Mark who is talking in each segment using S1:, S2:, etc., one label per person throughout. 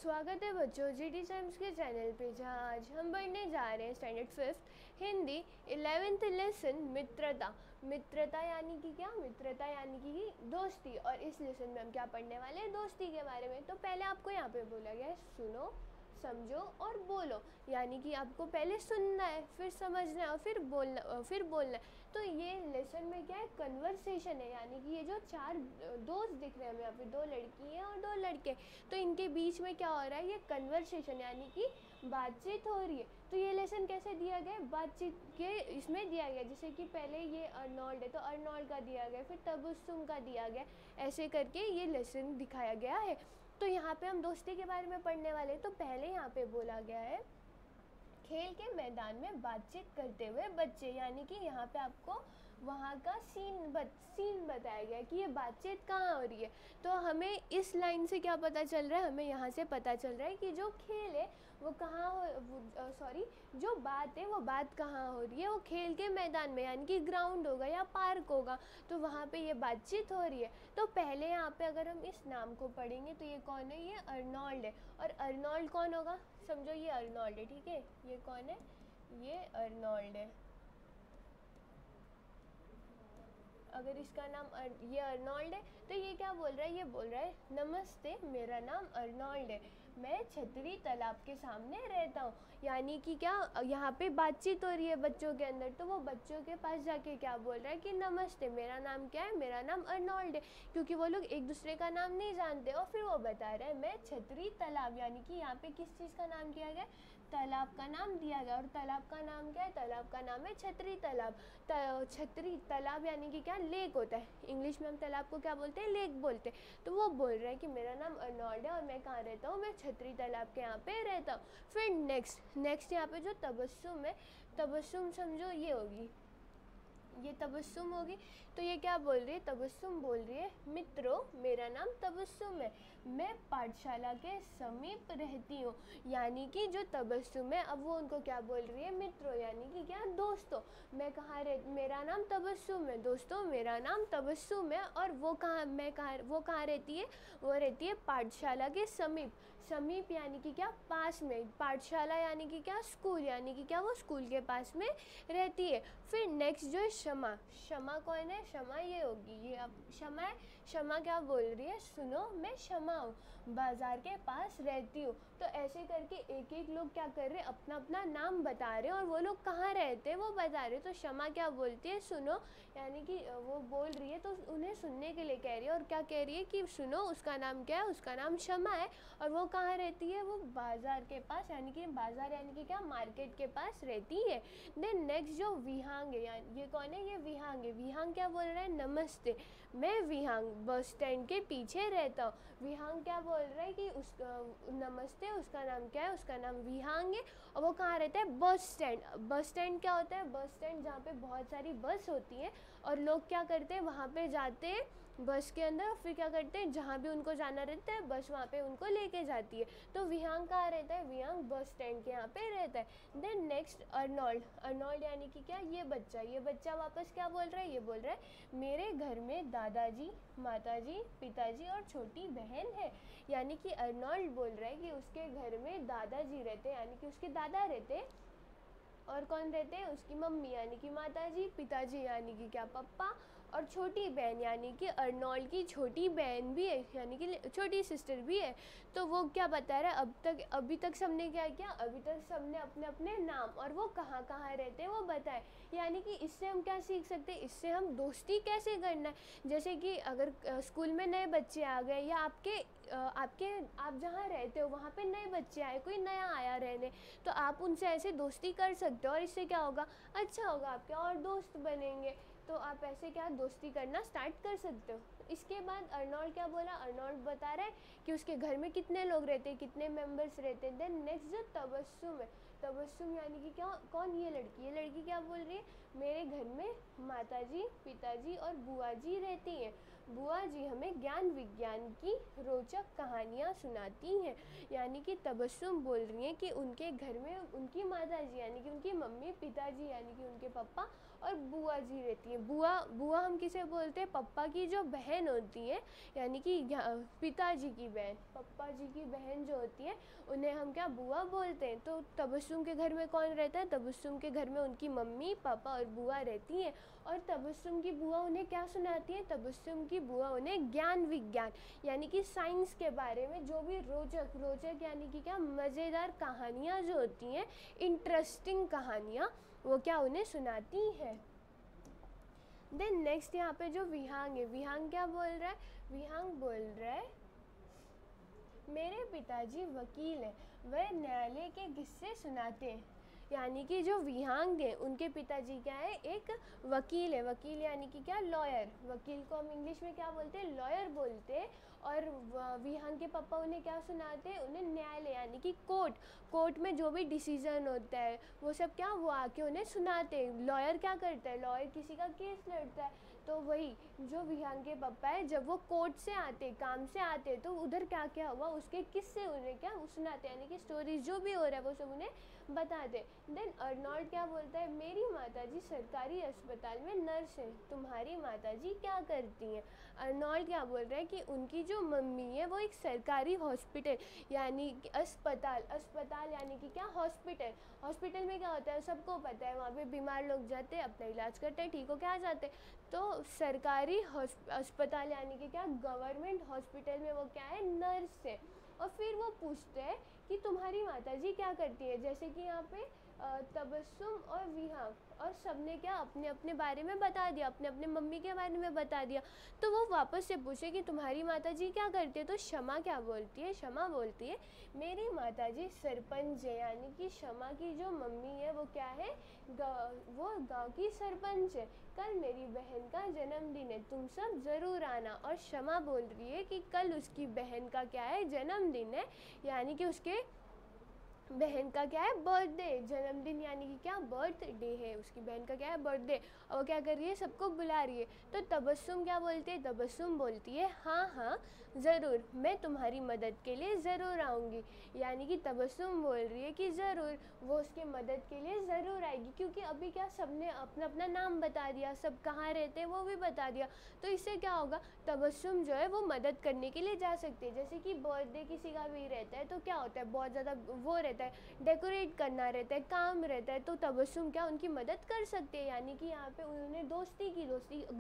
S1: स्वागत है बच्चों जीटी टाइम्स के चैनल पे, जहाँ आज हम पढ़ने जा रहे हैं standard 5th Hindi 11th lesson मित्रता। मित्रता यानी कि क्या? मित्रता यानी कि दोस्ती। और इस लेसन में हम क्या पढ़ने वाले हैं? दोस्ती के बारे में। तो पहले आपको यहाँ पे बोला गया है सुनो, समझो और बोलो। यानी कि आपको पहले सुनना है, फिर समझना है और फिर बोलना है। तो ये लेसन में क्या है? कन्वर्सेशन है। यानी कि ये जो चार दोस्त दिख रहे हैं हमें यहाँ पे, दो लड़की हैं और दो लड़के, तो इनके बीच में क्या हो रहा है? ये कन्वर्सेशन यानी कि बातचीत हो रही है। तो ये लेसन कैसे दिया गया? बातचीत के इसमें दिया गया। जैसे कि पहले ये अर्नोल्ड है तो अर्नोल्ड का दिया गया, फिर तबस्सुम का दिया गया, ऐसे करके ये लेसन दिखाया गया है। तो यहाँ पे हम दोस्ती के बारे में पढ़ने वाले हैं। तो पहले यहाँ पे बोला गया है खेल के मैदान में बातचीत करते हुए बच्चे। यानी कि यहाँ पे आपको वहाँ का सीन बताया गया कि ये बातचीत कहाँ हो रही है। तो हमें इस लाइन से क्या पता चल रहा है? हमें यहाँ से पता चल रहा है कि जो खेल है वो कहाँ जो बात है वो बात कहाँ हो रही है? वो खेल के मैदान में, यानी कि ग्राउंड होगा या पार्क होगा, तो वहाँ पे ये बातचीत हो रही है। तो पहले यहाँ पे अगर हम इस नाम को पढ़ेंगे तो ये कौन है? ये अर्नोल्ड है। और अर्नोल्ड कौन होगा? समझो ये अर्नोल्ड है, ठीक है। ये कौन है? ये अर्नोल्ड है। अगर इसका नाम ये अर्नोल्ड है तो ये क्या बोल रहा है? ये बोल रहा है नमस्ते, मेरा नाम अर्नोल्ड है, मैं छतरी तालाब के सामने रहता हूँ। यानी कि क्या? यहाँ पे बातचीत हो रही है बच्चों के अंदर। तो वो बच्चों के पास जाके क्या बोल रहा है कि नमस्ते, मेरा नाम क्या है? मेरा नाम अर्नोल्ड है। क्योंकि वो लोग एक दूसरे का नाम नहीं जानते। और फिर वो बता रहा है मैं छतरी तालाब, यानी कि यहाँ पे किस चीज़ का नाम किया गया? तालाब का नाम दिया गया। और तालाब का नाम क्या है? तालाब का नाम है छतरी तालाब। छतरी तालाब यानी कि क्या? लेक होता है। इंग्लिश में हम तालाब को क्या बोलते हैं? लेक बोलते हैं। तो वो बोल रहा है कि मेरा नाम अर्नोल्ड है और मैं कहाँ रहता हूँ? मैं छतरी तालाब के यहाँ पे रहता हूँ। फिर नेक्स्ट यहाँ पे जो तबस्सुम है, तबस्सुम समझो ये होगी, ये तबस्सुम होगी। तो ये क्या बोल रही है? तबस्सुम बोल रही है मित्रों, मेरा नाम तबस्सुम है, मैं पाठशाला के समीप रहती हूँ। यानी कि जो तबस्सुम है, अब वो उनको क्या बोल रही है? मित्रों यानी कि क्या? दोस्तों। मैं कहाँ मेरा नाम तबस्सुम है, दोस्तों मेरा नाम तबस्सुम है। और वो कहाँ रहती है? वो रहती है पाठशाला के समीप। समीप यानी कि क्या? पास में। पाठशाला यानी कि क्या? स्कूल। यानी कि क्या? वो स्कूल के पास में रहती है। फिर नेक्स्ट जो क्षमा, क्षमा कौन है? क्षमा ये होगी, ये अब क्षमा है। क्षमा क्या बोल रही है? सुनो, मैं क्षमा हूँ, बाजार के पास रहती हूँ। तो ऐसे करके एक एक लोग क्या कर रहे हैं? अपना अपना नाम बता रहे हैं और वो लोग कहाँ रहते हैं वो बता रहे हैं। तो क्षमा क्या बोलती है? सुनो। यानी कि वो बोल रही है तो उन्हें सुनने के लिए कह रही है। और क्या कह रही है? कि सुनो, उसका नाम क्या है? उसका नाम क्षमा है। और वो कहाँ रहती है? वो बाजार के पास, यानी कि बाजार यानी कि क्या? मार्केट के पास रहती है। देन नेक्स्ट जो विहांग है, यानी ये कौन है? ये विहांग है। विहांग क्या बोल रहा है? नमस्ते, मैं विहांग बस स्टैंड के पीछे रहता हूँ। विहांग क्या बोल रहा है? कि उसका नमस्ते, उसका नाम क्या है? उसका नाम विहांग है। और वो कहाँ रहता है? Bus stand. बस स्टैंड क्या होता है? बस स्टैंड जहाँ पे बहुत सारी बस होती हैं और लोग क्या करते हैं? वहाँ पे जाते हैं बस के अंदर, फिर क्या करते हैं? जहाँ भी उनको जाना रहता है बस वहाँ पे उनको लेके जाती है। तो विहांग कहाँ रहता है? विहांग बस स्टैंड के यहाँ पे रहता है। Then next Arnold. अर्नोल्ड यानी कि क्या? ये बच्चा वापस क्या बोल रहा है? ये बोल रहा है मेरे घर में दादाजी, माताजी, पिताजी और छोटी बहन है। यानी कि अर्नोल्ड बोल रहा है कि उसके घर में दादाजी रहते हैं, यानी कि उसके दादा रहते हैं। और कौन रहते हैं? उसकी मम्मी यानी कि माताजी, पिताजी यानी कि क्या? पापा, और छोटी बहन यानी कि अर्नोल्ड की छोटी बहन भी है, यानी कि छोटी सिस्टर भी है। तो वो क्या बता रहा है? अभी तक सबने क्या किया? अभी तक सबने अपने अपने नाम और वो कहाँ कहाँ रहते हैं वो बताए। यानी कि इससे हम क्या सीख सकते हैं? इससे हम दोस्ती कैसे करना है। जैसे कि अगर स्कूल में नए बच्चे आ गए या आप जहाँ रहते हो वहाँ पे नए बच्चे आए, कोई नया आया रहने, तो आप उनसे ऐसे दोस्ती कर सकते हो। और इससे क्या होगा? अच्छा होगा, आपके और दोस्त बनेंगे। तो आप ऐसे क्या दोस्ती करना स्टार्ट कर सकते हो। इसके बाद अर्नोल्ड क्या बोला? अर्नोल्ड बता रहा है कि उसके घर में कितने लोग रहते हैं, कितने मेंबर्स रहते हैं। देन नेक्स्ट जो तबस्सुम है, तबस्सुम यानी कि क्या? कौन? ये लड़की क्या बोल रही है? मेरे घर में माताजी, पिताजी और बुआ जी रहती हैं। बुआ जी हमें ज्ञान विज्ञान की रोचक कहानियाँ सुनाती हैं। यानी कि तबस्सुम बोल रही हैं कि उनके घर में उनकी माता जी यानी कि उनकी मम्मी, पिताजी यानी कि उनके पापा और बुआ जी रहती हैं। बुआ बुआ हम किसे बोलते हैं? पप्पा की जो बहन होती है यानी कि पिताजी की बहन, पप्पा जी की बहन जो होती है उन्हें हम क्या बुआ बोलते हैं। तो तबस्सुम के घर में कौन रहता है? तबस्सुम के घर में उनकी मम्मी, पापा और बुआ रहती हैं। और तबस्सुम की बुआ उन्हें क्या सुनाती है? तबस्सुम की बुआ उन्हें ज्ञान विज्ञान यानी कि साइंस के बारे में जो भी रोचक रोचक यानी कि क्या मज़ेदार कहानियाँ जो होती हैं, इंटरेस्टिंग कहानियाँ, वो क्या उन्हें सुनाती है। देन नेक्स्ट यहाँ पे जो विहांग है, विहांग क्या बोल रहा है? विहांग बोल रहा है मेरे पिताजी वकील हैं, वह न्यायालय के किस्से सुनाते हैं। यानी कि जो विहांग है उनके पिताजी क्या है? एक वकील है। वकील यानी कि क्या? लॉयर। वकील को हम इंग्लिश में क्या बोलते हैं? लॉयर बोलते हैं। और विहांग के पापा उन्हें क्या सुनाते हैं? उन्हें न्यायालय यानी कि कोर्ट, कोर्ट में जो भी डिसीजन होता है वो सब क्या वो आके उन्हें सुनाते हैं। लॉयर क्या करता है? लॉयर किसी का केस लड़ता है। तो वही जो विहांग के पापा है जब वो कोर्ट से आते, काम से आते, तो उधर क्या क्या हुआ उसके किस्से उन्हें क्या सुनाते यानी कि स्टोरीज जो भी हो रहा है वो सब उन्हें बताते। देन अर्नोल्ड क्या बोलता है? मेरी माताजी सरकारी अस्पताल में नर्स है, तुम्हारी माताजी क्या करती हैं? अर्नोल्ड क्या बोल रहा है कि उनकी जो मम्मी है वो एक सरकारी हॉस्पिटल यानी कि अस्पताल, अस्पताल यानी कि क्या? हॉस्पिटल। हॉस्पिटल में क्या होता है सबको पता है, वहाँ पे बीमार लोग जाते हैं, अपना इलाज करते हैं, ठीक हो क्या आ जाते हैं। तो सरकारी अस्पताल यानी कि क्या? गवर्नमेंट हॉस्पिटल में वो क्या है? नर्स है। और फिर वो पूछते हैं कि तुम्हारी माताजी क्या करती है? जैसे कि यहाँ पे तबस्सुम और विहांग और सबने क्या अपने अपने बारे में बता दिया, अपने अपने मम्मी के बारे में बता दिया। तो वो वापस से पूछे कि तुम्हारी माताजी क्या करती है? तो शमा क्या बोलती है? शमा बोलती है मेरी माताजी सरपंच है। यानी कि शमा की जो मम्मी है वो क्या है? वो गांव की सरपंच है। कल मेरी बहन का जन्मदिन है, तुम सब ज़रूर आना। और शमा बोल रही है कि कल उसकी बहन का क्या है? जन्मदिन है। यानी कि उसके बहन का क्या है? बर्थडे। जन्मदिन यानी कि क्या? बर्थडे है। उसकी बहन का क्या है? बर्थडे। और वो क्या कर रही है? सबको बुला रही है। तो तबस्सुम क्या बोलती है? तबस्सुम बोलती है हाँ हाँ ज़रूर, मैं तुम्हारी मदद के लिए ज़रूर आऊँगी। यानी कि तबस्सुम बोल रही है कि ज़रूर वो उसकी मदद के लिए ज़रूर आएगी, क्योंकि अभी क्या सबने अपना अपना नाम बता दिया, सब कहाँ रहते हैं वो भी बता दिया। तो इससे क्या होगा? तबस्सुम जो है वो मदद करने के लिए जा सकती है। जैसे कि बर्थडे किसी का भी रहता है तो क्या होता है? बहुत ज़्यादा वो रहता है, डेकोरेट करना रहता है, काम रहता है, तो तबस्सुम क्या उनकी मदद कर सकते हैं। यानी कि यहाँ पे उन्होंने दोस्ती की,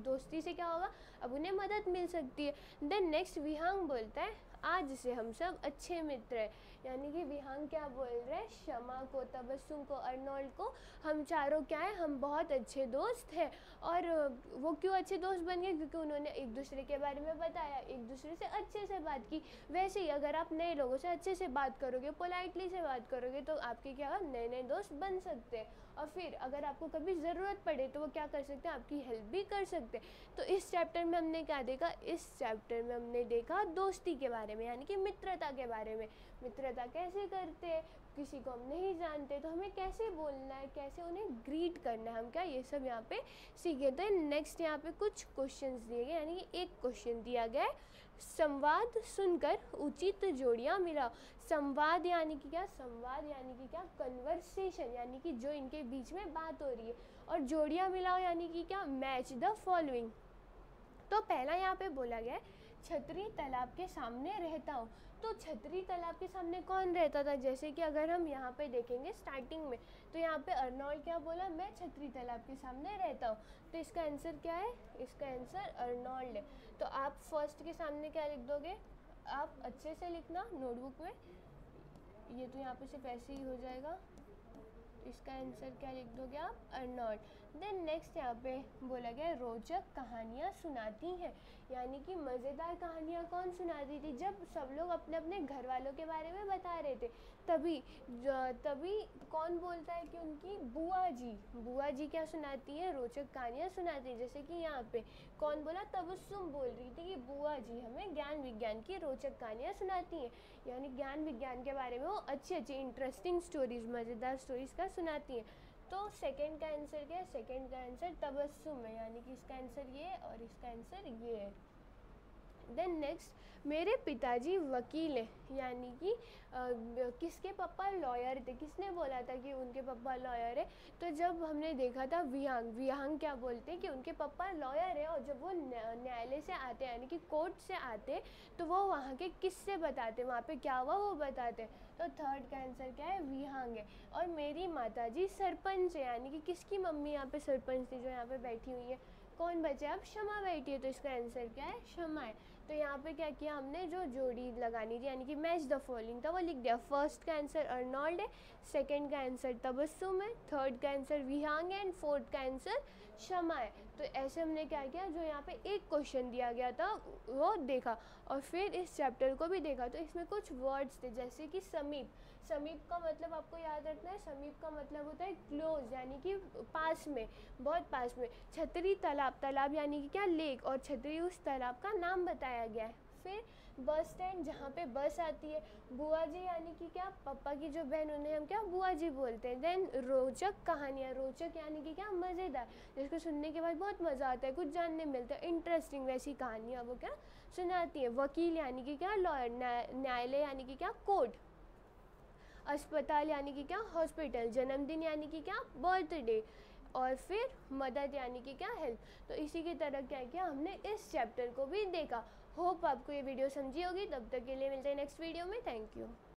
S1: दोस्ती से क्या होगा? अब उन्हें मदद मिल सकती है। देन नेक्स्ट विहांग बोलता है आज से हम सब अच्छे मित्र हैं। यानी कि विहांग क्या बोल रहे हैं? शमा को, तबस्सुम को, अर्नोल्ड को, हम चारों क्या है? हम बहुत अच्छे दोस्त हैं। और वो क्यों अच्छे दोस्त बन गए? क्योंकि उन्होंने एक दूसरे के बारे में बताया, एक दूसरे से अच्छे से बात की। वैसे ही अगर आप नए लोगों से अच्छे से बात करोगे, पोलाइटली से बात करोगे, तो आपके क्या नए नए दोस्त बन सकते हैं। और फिर अगर आपको कभी ज़रूरत पड़े तो वो क्या कर सकते हैं? आपकी हेल्प भी कर सकते हैं। तो इस चैप्टर में हमने क्या देखा? इस चैप्टर में हमने देखा दोस्ती के बारे में, यानी कि मित्रता के बारे में। मित्रता कैसे करते हैं, किसी को हम नहीं जानते तो हमें कैसे बोलना है, कैसे उन्हें ग्रीट करना है, हम क्या ये सब यहाँ पे सीखे। तो नेक्स्ट यहाँ पे कुछ क्वेश्चंस दिए गए, यानी कि एक क्वेश्चन दिया गया है संवाद सुनकर उचित जोड़ियाँ मिलाओ। संवाद यानी कि क्या? संवाद यानी कि क्या? कन्वर्सेशन, यानी कि जो इनके बीच में बात हो रही है। और जोड़ियाँ मिलाओ यानी कि क्या? Match the following. तो पहला यहाँ पे बोला गया है छतरी तालाब के सामने रहता हूँ। तो छतरी तालाब के सामने कौन रहता था? जैसे कि अगर हम यहाँ पे देखेंगे स्टार्टिंग में, तो यहाँ पे अर्नोल्ड क्या बोला? मैं छतरी तालाब के सामने रहता हूँ। तो इसका आंसर क्या है? इसका आंसर अर्नोल्ड है। तो आप फर्स्ट के सामने क्या लिख दोगे? आप अच्छे से लिखना नोटबुक में, ये तो यहाँ पे सिर्फ ऐसे ही हो जाएगा। इसका आंसर क्या लिख दोगे आप? अर्नोल्ड। देन नेक्स्ट यहाँ पे बोला गया रोचक कहानियाँ सुनाती हैं। यानी कि मज़ेदार कहानियाँ कौन सुनाती थी? जब सब लोग अपने अपने घर वालों के बारे में बता रहे थे, तभी कौन बोलता है कि उनकी बुआ जी क्या सुनाती है? रोचक कहानियाँ सुनाती है। जैसे कि यहाँ पे कौन बोला? तबस्सुम बोल रही थी कि बुआ जी हमें ज्ञान विज्ञान की रोचक कहानियाँ सुनाती हैं। यानी ज्ञान विज्ञान के बारे में वो अच्छी अच्छी इंटरेस्टिंग स्टोरीज, मज़ेदार स्टोरीज का सुनाती हैं। तो सेकंड का आंसर क्या है? सेकंड का आंसर तबस्सुम है। यानी कि इसका आंसर ये है और इसका आंसर ये है। देन नेक्स्ट, मेरे पिताजी वकील हैं, यानी कि किसके पापा लॉयर थे, किसने बोला था कि उनके पापा लॉयर है? तो जब हमने देखा था विहांग, विहांग क्या बोलते हैं कि उनके पापा लॉयर है, और जब वो न्यायालय से आते हैं यानी कि कोर्ट से आते, तो वो वहाँ के किस्से बताते, वहाँ पे क्या हुआ वो बताते। तो थर्ड का आंसर क्या है? विहांग है। और मेरी माताजी सरपंच है, यानी कि किसकी मम्मी यहाँ पे सरपंच थी जो यहाँ पे बैठी हुई है? कौन बचे? अब क्षमा बैठी है, तो इसका आंसर क्या है? क्षमा है। तो यहाँ पे क्या किया हमने, जो जोड़ी लगानी थी यानी कि मैच द फॉलोइंग था वो लिख दिया। फर्स्ट का आंसर अर्नोल्ड है, सेकंड का आंसर तबस्सुम है, थर्ड का आंसर विहांग है, एंड फोर्थ का आंसर क्षमा है। तो ऐसे हमने क्या किया, जो यहाँ पे एक क्वेश्चन दिया गया था वो देखा, और फिर इस चैप्टर को भी देखा। तो इसमें कुछ वर्ड्स थे जैसे कि समीप, समीप का मतलब आपको याद रखना है, समीप का मतलब होता है क्लोज, यानी कि पास में, बहुत पास में। छतरी तालाब, तालाब यानी कि क्या? लेक, और छतरी उस तालाब का नाम बताया गया है। फिर बस स्टैंड, जहाँ पे बस आती है। बुआ जी यानी कि क्या? पापा की जो बहन, उन्हें हम क्या? बुआ जी बोलते हैं। देन रोचक कहानियाँ, रोचक यानी कि क्या? मज़ेदार, जिसको सुनने के बाद बहुत मज़ा आता है, कुछ जानने मिलता है, इंटरेस्टिंग, वैसी कहानियाँ वो क्या सुनाती है। वकील यानी कि क्या? लॉयर। न्यायालय यानी कि क्या? कोर्ट। अस्पताल यानी कि क्या? हॉस्पिटल। जन्मदिन यानी कि क्या? बर्थडे। और फिर मदद यानी कि क्या? हेल्प। तो इसी की तरह क्या किया हमने, इस चैप्टर को भी देखा। होप आपको ये वीडियो समझी होगी। तब तक के लिए मिलते हैं नेक्स्ट वीडियो में। Thank you.